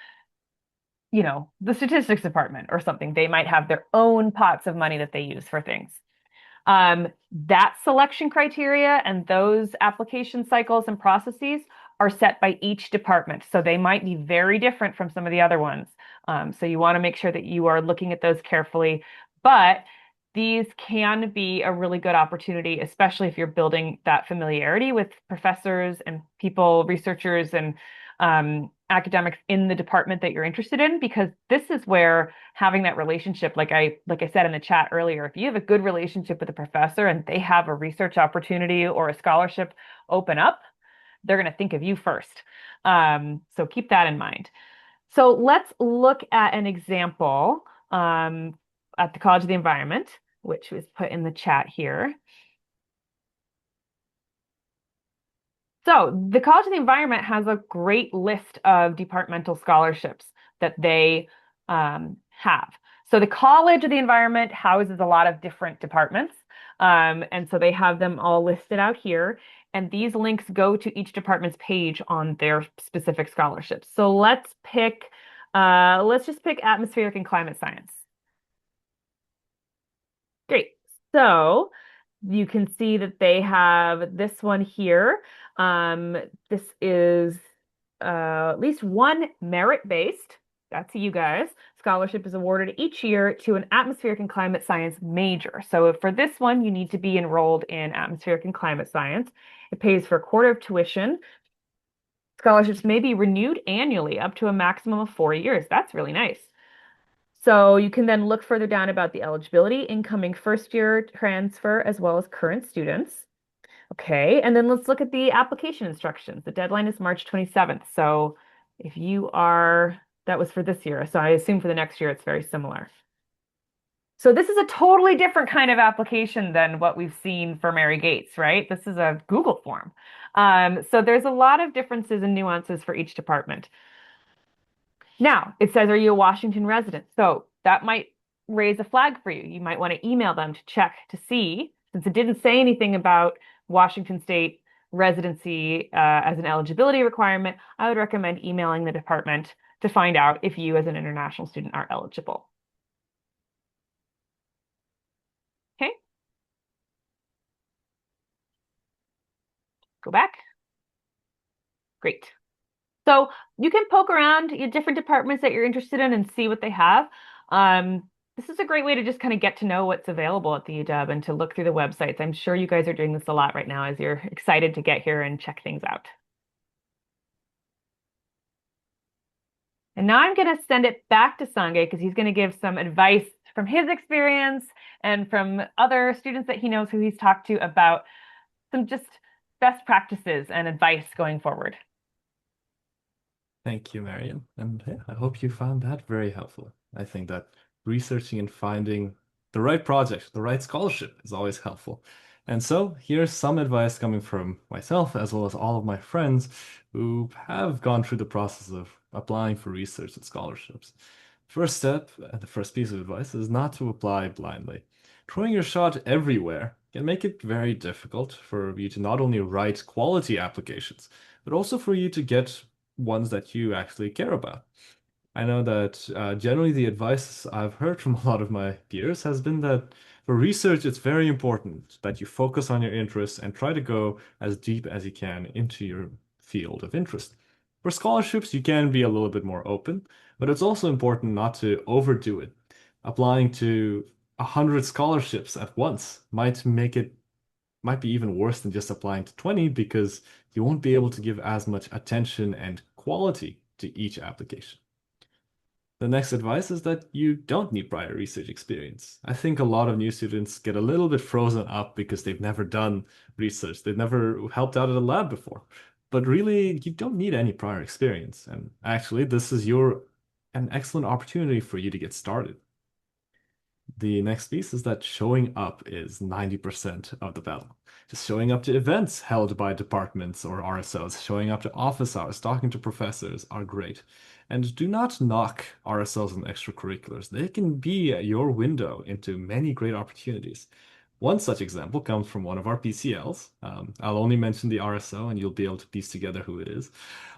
the statistics department or something. They might have their own pots of money that they use for things. That selection criteria and those application cycles and processes are set by each department. So they might be very different from some of the other ones. So you want to make sure that you are looking at those carefully. But these can be a really good opportunity, especially if you're building that familiarity with professors and people, researchers, and academics in the department that you're interested in, because this is where having that relationship, like I said in the chat earlier, if you have a good relationship with a professor and they have a research opportunity or a scholarship open up, they're going to think of you first. So keep that in mind. So let's look at an example at the College of the Environment, which was put in the chat here. So the College of the Environment has a great list of departmental scholarships that they have. So the College of the Environment houses a lot of different departments. And so they have them all listed out here. And these links go to each department's page on their specific scholarships. So let's just pick atmospheric and climate science. Great. So you can see that they have this one here. This is at least one merit-based, that's you guys, scholarship is awarded each year to an atmospheric and climate science major. So for this one, you need to be enrolled in atmospheric and climate science. It pays for a quarter of tuition. Scholarships may be renewed annually up to a maximum of 4 years. That's really nice. So you can then look further down about the eligibility, incoming first year transfer, as well as current students. Okay, and then let's look at the application instructions. The deadline is March 27th. So if you are, that was for this year. So I assume for the next year, it's very similar. So this is a totally different kind of application than what we've seen for Mary Gates, right? This is a Google form. So there's a lot of differences and nuances for each department. Now, it says, are you a Washington resident? So that might raise a flag for you. You might want to email them to check to see, since it didn't say anything about Washington State residency as an eligibility requirement, I would recommend emailing the department to find out if you as an international student are eligible. Okay. Go back. Great. So you can poke around in different departments that you're interested in and see what they have. This is a great way to just kind of get to know what's available at the UW and to look through the websites. I'm sure you guys are doing this a lot right now as you're excited to get here and check things out. And now I'm going to send it back to Sanjay because he's going to give some advice from his experience and from other students that he knows who he's talked to about some just best practices and advice going forward. Thank you, Marion. And yeah, I hope you found that very helpful. I think that researching and finding the right project, the right scholarship is always helpful. And so here's some advice coming from myself as well as all of my friends who have gone through the process of applying for research and scholarships. First step, and the first piece of advice is not to apply blindly. Throwing your shot everywhere can make it very difficult for you to not only write quality applications, but also for you to get ones that you actually care about. I know that generally the advice I've heard from a lot of my peers has been that for research, it's very important that you focus on your interests and try to go as deep as you can into your field of interest. For scholarships, you can be a little bit more open, but it's also important not to overdo it. Applying to 100 scholarships at once might be even worse than just applying to 20 because you won't be able to give as much attention and quality to each application. The next advice is that you don't need prior research experience. I think a lot of new students get a little bit frozen up because they've never done research. They've never helped out at a lab before. But really, you don't need any prior experience. And actually, this is an excellent opportunity for you to get started. The next piece is that showing up is 90% of the battle. Just showing up to events held by departments or RSOs, showing up to office hours, talking to professors are great. And do not knock RSOs and extracurriculars. They can be your window into many great opportunities. One such example comes from one of our PCLs. I'll only mention the RSO and you'll be able to piece together who it is.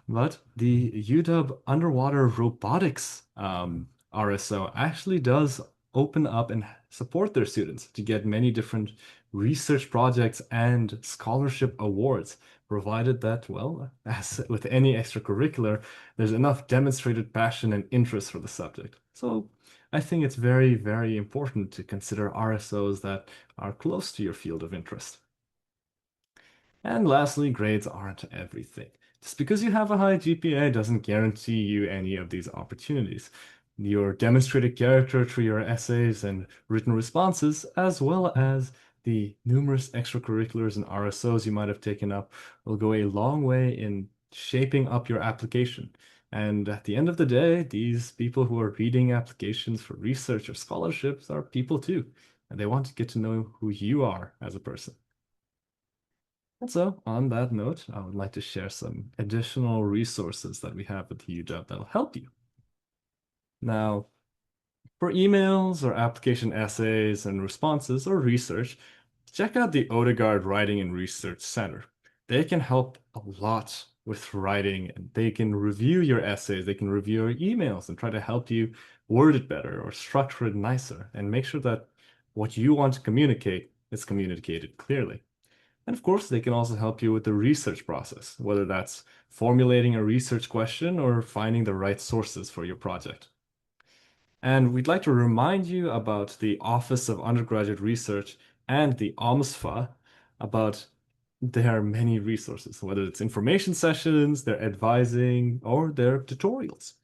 But the UW underwater robotics RSO actually does open up and support their students to get many different research projects and scholarship awards, provided that, well, as with any extracurricular, there's enough demonstrated passion and interest for the subject. So I think it's very, very important to consider RSOs that are close to your field of interest. And lastly, grades aren't everything. Just because you have a high GPA doesn't guarantee you any of these opportunities. Your demonstrated character through your essays and written responses, as well as the numerous extracurriculars and RSOs you might have taken up, will go a long way in shaping up your application. And at the end of the day, these people who are reading applications for research or scholarships are people too, and they want to get to know who you are as a person. And so, on that note, I would like to share some additional resources that we have at UW that'll help you. Now, for emails or application essays and responses or research, check out the Odegaard Writing and Research Center. They can help a lot with writing and they can review your essays, they can review your emails and try to help you word it better or structure it nicer and make sure that what you want to communicate is communicated clearly. And of course, they can also help you with the research process, whether that's formulating a research question or finding the right sources for your project. And we'd like to remind you about the Office of Undergraduate Research and the OMSFA about their many resources, whether it's information sessions, their advising, or their tutorials.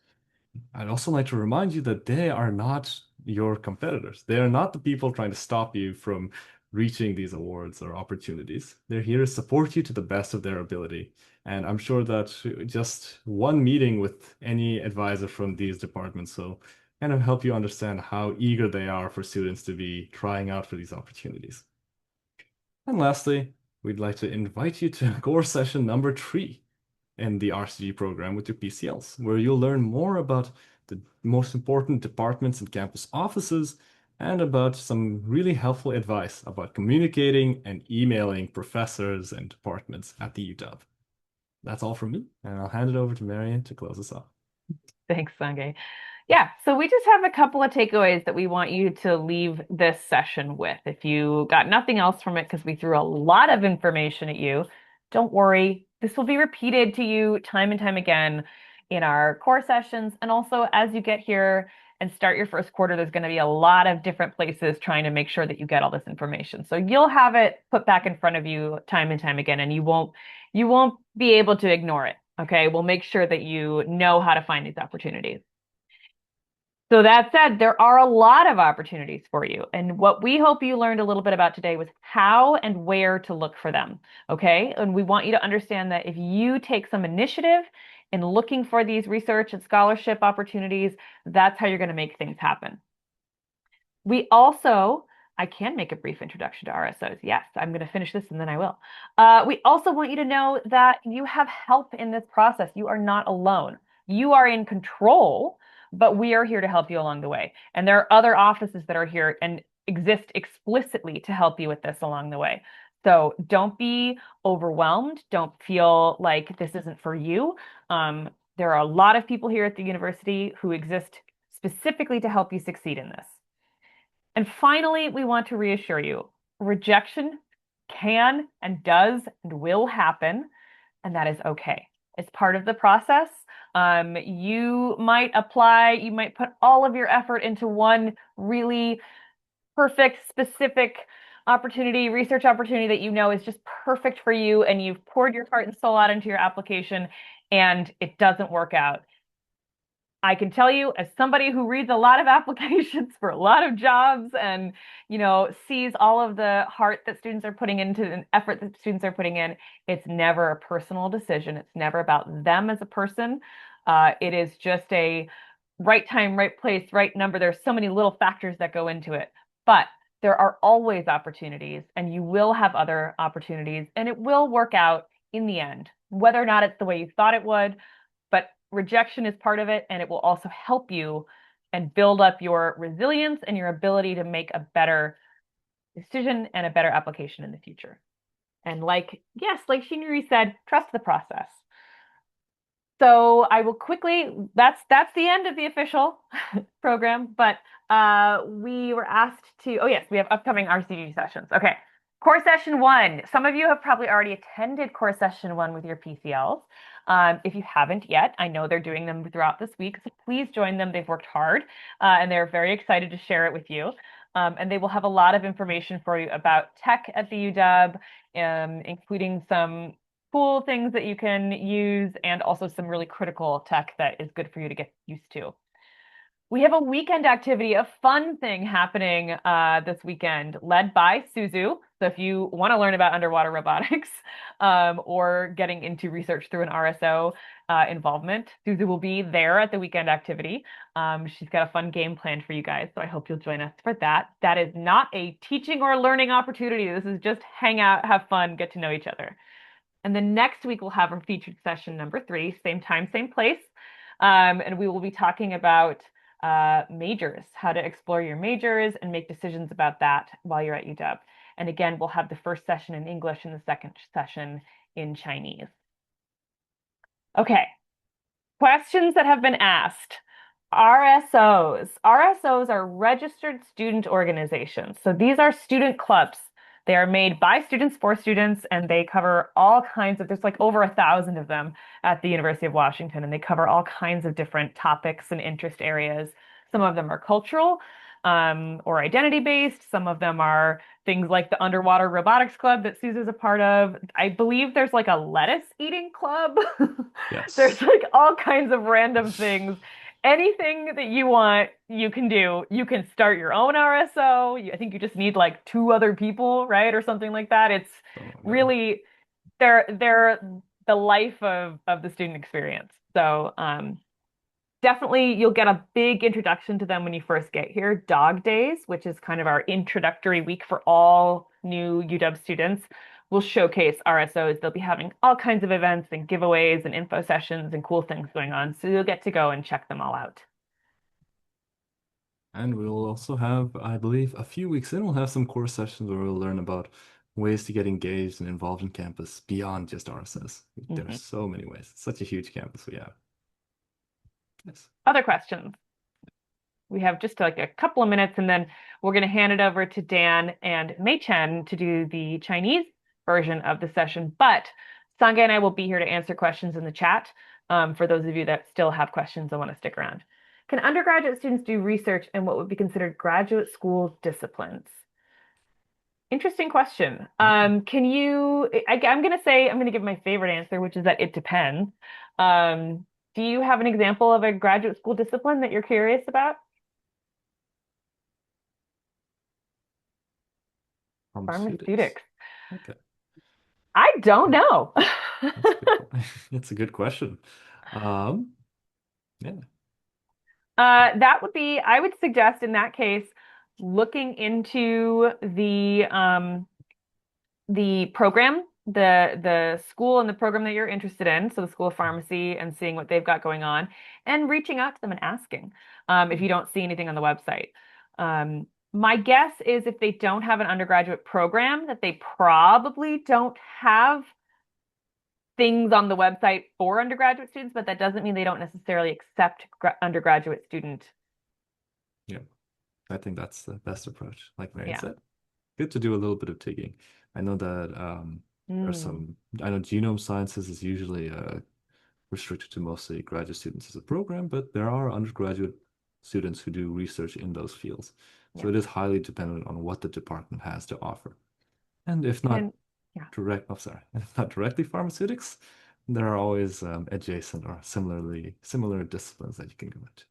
I'd also like to remind you that they are not your competitors. They are not the people trying to stop you from reaching these awards or opportunities. They're here to support you to the best of their ability. And I'm sure that just one meeting with any advisor from these departments will kind of help you understand how eager they are for students to be trying out for these opportunities. And lastly, we'd like to invite you to core session number 3 in the RCG program with your PCLs, where you'll learn more about the most important departments and campus offices and about some really helpful advice about communicating and emailing professors and departments at the UW. That's all from me, and I'll hand it over to Marian to close us off. Thanks, Sanjay. Yeah, so we just have a couple of takeaways that we want you to leave this session with. If you got nothing else from it because we threw a lot of information at you, don't worry. This will be repeated to you time and time again in our core sessions. And also, as you get here and start your first quarter, there's going to be a lot of different places trying to make sure that you get all this information. So you'll have it put back in front of you time and time again, and you won't be able to ignore it. Okay, we'll make sure that you know how to find these opportunities. So that said, there are a lot of opportunities for you. And what we hope you learned a little bit about today was how and where to look for them. Okay. And we want you to understand that if you take some initiative in looking for these research and scholarship opportunities, that's how you're going to make things happen. We also, I can make a brief introduction to RSOs. Yes, I'm going to finish this and then I will. We also want you to know that you have help in this process. You are not alone. You are in control, but we are here to help you along the way. And there are other offices that are here and exist explicitly to help you with this along the way. So don't be overwhelmed. Don't feel like this isn't for you. There are a lot of people here at the university who exist specifically to help you succeed in this. And finally, we want to reassure you, rejection can and does and will happen, and that is okay. It's part of the process. You might apply, you might put all of your effort into one really perfect, specific opportunity, research opportunity that you know is just perfect for you, and you've poured your heart and soul out into your application, and it doesn't work out. I can tell you, as somebody who reads a lot of applications for a lot of jobs and, sees all of the heart that students are putting into and effort that students are putting in, it's never a personal decision. It's never about them as a person. It is just right time, right place, right number. There's so many little factors that go into it. But there are always opportunities, and you will have other opportunities, and it will work out in the end, whether or not it's the way you thought it would. But rejection is part of it, and it will also help you and build up your resilience and your ability to make a better decision and a better application in the future. And yes, like Shinri said, trust the process. So I will quickly, that's the end of the official program, but we were asked to, oh yes, we have upcoming RCG sessions. Okay. Core session one. Some of you have probably already attended core session one with your PCLs. If you haven't yet, I know they're doing them throughout this week, so please join them. They've worked hard, and they're very excited to share it with you. And they will have a lot of information for you about tech at the UW, including some cool things that you can use and also some really critical tech that is good for you to get used to. We have a weekend activity, a fun thing happening this weekend led by Suzu. So if you want to learn about underwater robotics or getting into research through an RSO involvement, Suzu will be there at the weekend activity. She's got a fun game planned for you guys, so I hope you'll join us for that. That is not a teaching or learning opportunity. This is just hang out, have fun, get to know each other. And then next week, we'll have our featured session number 3, same time, same place. And we will be talking about majors, how to explore your majors and make decisions about that while you're at UW. And again, we'll have the first session in English and the second session in Chinese. Okay, questions that have been asked. RSOs. RSOs are registered student organizations. So these are student clubs. They are made by students for students, and they cover all kinds of, there's like over 1,000 of them at the University of Washington, and they cover all kinds of different topics and interest areas. Some of them are cultural or identity based. Some of them are things like the Underwater Robotics Club that Suze is a part of. I believe there's like a lettuce eating club. There's Yes. like all kinds of random things. Anything that you want, you can do. You can start your own RSO. I think you just need like 2 other people, right? Or something like that. It's Something like that. really they're the life of the student experience. So definitely you'll get a big introduction to them when you first get here. Dog Days, which is kind of our introductory week for all new UW students, will showcase RSOs. They'll be having all kinds of events and giveaways and info sessions and cool things going on. So you'll get to go and check them all out. And we'll also have, I believe, a few weeks in, we'll have some course sessions where we'll learn about ways to get engaged and involved in campus beyond just RSS. There's Mhm. so many ways. It's such a huge campus we have. Yes. Other questions? We have just like a couple of minutes, and then we're going to hand it over to Dan and Mei Chen to do the Chinese version of the session. But Sangha and I will be here to answer questions in the chat for those of you that still have questions and want to stick around. Can undergraduate students do research in what would be considered graduate school disciplines? Interesting question. Can you, I'm going to say, I'm going to give my favorite answer, which is that it depends. Do you have an example of a graduate school discipline that you're curious about? Pharmaceutics. Pharmaceutics. Okay. I don't know. That's a good It's a good question. Um, yeah. That would be, I would suggest in that case, looking into the program, the school and the program that you're interested in, so the School of Pharmacy, and seeing what they've got going on, and reaching out to them and asking if you don't see anything on the website. My guess is if they don't have an undergraduate program, that they probably don't have things on the website for undergraduate students, but that doesn't mean they don't necessarily accept undergraduate student. Yeah. I think that's the best approach, like Marian Yeah. said. Good to do a little bit of digging. I know that there's Mm, some, I know genome sciences is usually restricted to mostly graduate students as a program, but there are undergraduate students who do research in those fields. So yeah. it is highly dependent on what the department has to offer. And if not And yeah. if not directly pharmaceutics, there are always adjacent or similar disciplines that you can go into.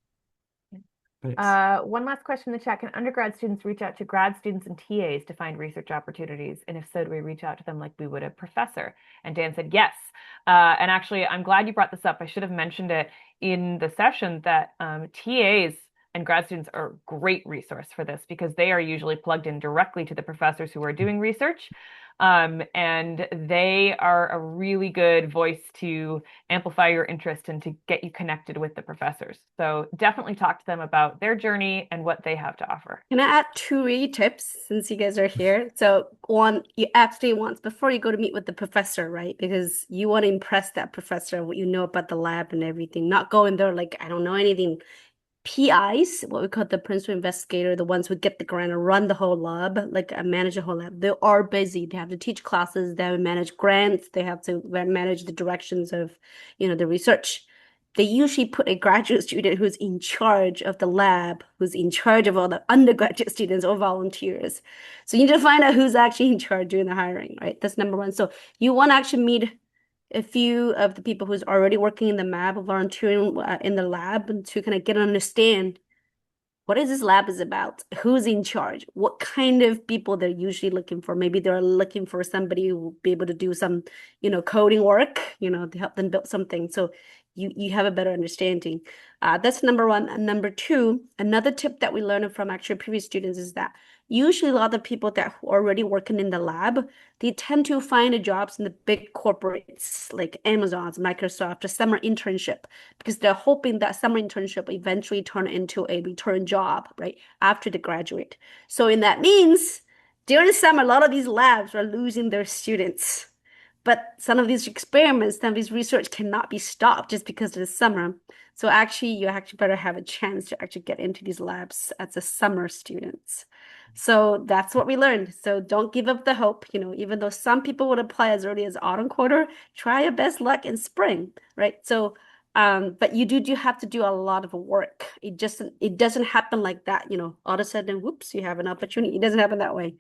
Thanks. One last question in the chat. Can undergrad students reach out to grad students and TAs to find research opportunities? And if so, do we reach out to them like we would a professor? And Dan said yes. And actually, I'm glad you brought this up. I should have mentioned it in the session that TAs and grad students are a great resource for this because they are usually plugged in directly to the professors who are doing research. And they are a really good voice to amplify your interest and to get you connected with the professors. So definitely talk to them about their journey and what they have to offer. Can I add two really tips since you guys are here? So one, you absolutely want before you go to meet with the professor, right? Because you want to impress that professor what you know about the lab and everything. Not go in there like I don't know anything. PIs, what we call the principal investigator, the ones who get the grant and run the whole lab, like manage the whole lab. They are busy. They have to teach classes, they have to manage grants, they have to manage the directions of, the research. They usually put a graduate student who's in charge of the lab, who's in charge of all the undergraduate students or volunteers. So you need to find out who's actually in charge doing the hiring, right? That's number one. So you want to actually meet a few of the people who's already working in the lab, volunteering in the lab, and to kind of get an understand what is this lab is about, who's in charge, what kind of people they're usually looking for. Maybe they're looking for somebody who will be able to do some, coding work, to help them build something. So you have a better understanding. That's number one. And number two, another tip that we learned from actually previous students is that usually a lot of people that are already working in the lab, they tend to find the jobs in the big corporates like Amazon's, Microsoft, a summer internship, because they're hoping that summer internship eventually turn into a return job, right, after they graduate. So in that means during the summer, a lot of these labs are losing their students. But some of these experiments, some of these research cannot be stopped just because of the summer. So actually, you actually better have a chance to actually get into these labs as a summer students. So that's what we learned. So don't give up the hope. Even though some people would apply as early as autumn quarter, try your best luck in spring, right? So, but you do have to do a lot of work. It doesn't happen like that. All of a sudden, whoops, you have an opportunity. It doesn't happen that way.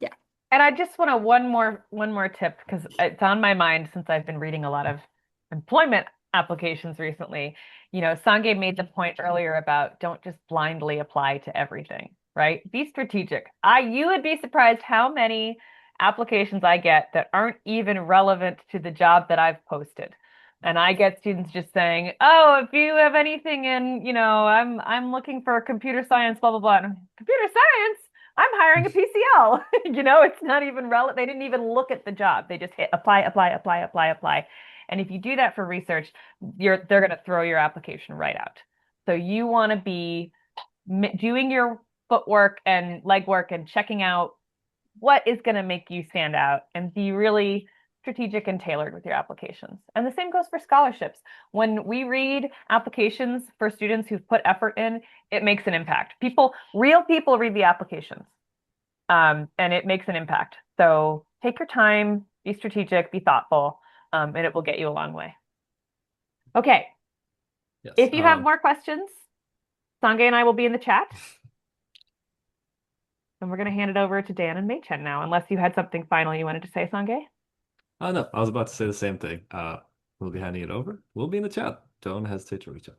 Yeah. And I just want to one more tip because it's on my mind since I've been reading a lot of employment applications recently. Sange made the point earlier about don't just blindly apply to everything, right? Be strategic. You would be surprised how many applications I get that aren't even relevant to the job that I've posted. And I get students just saying, "Oh, if you have anything in, I'm looking for computer science, blah blah blah." And I'm, computer science? I'm hiring a PCL. It's not even relevant. They didn't even look at the job. They just hit apply, apply, apply, apply, apply. And if you do that for research, they're going to throw your application right out. So you want to be doing your footwork and legwork and checking out what is going to make you stand out and be really strategic and tailored with your applications. And the same goes for scholarships. When we read applications for students who've put effort in, it makes an impact. Real people read the applications, and it makes an impact. So take your time, be strategic, be thoughtful, and it will get you a long way. Okay. Yes. If you have more questions, Sange and I will be in the chat. And we're going to hand it over to Dan and Mei Chen now, unless you had something final you wanted to say, Sange. Oh no, I was about to say the same thing. We'll be handing it over. We'll be in the chat. Don't hesitate to reach out.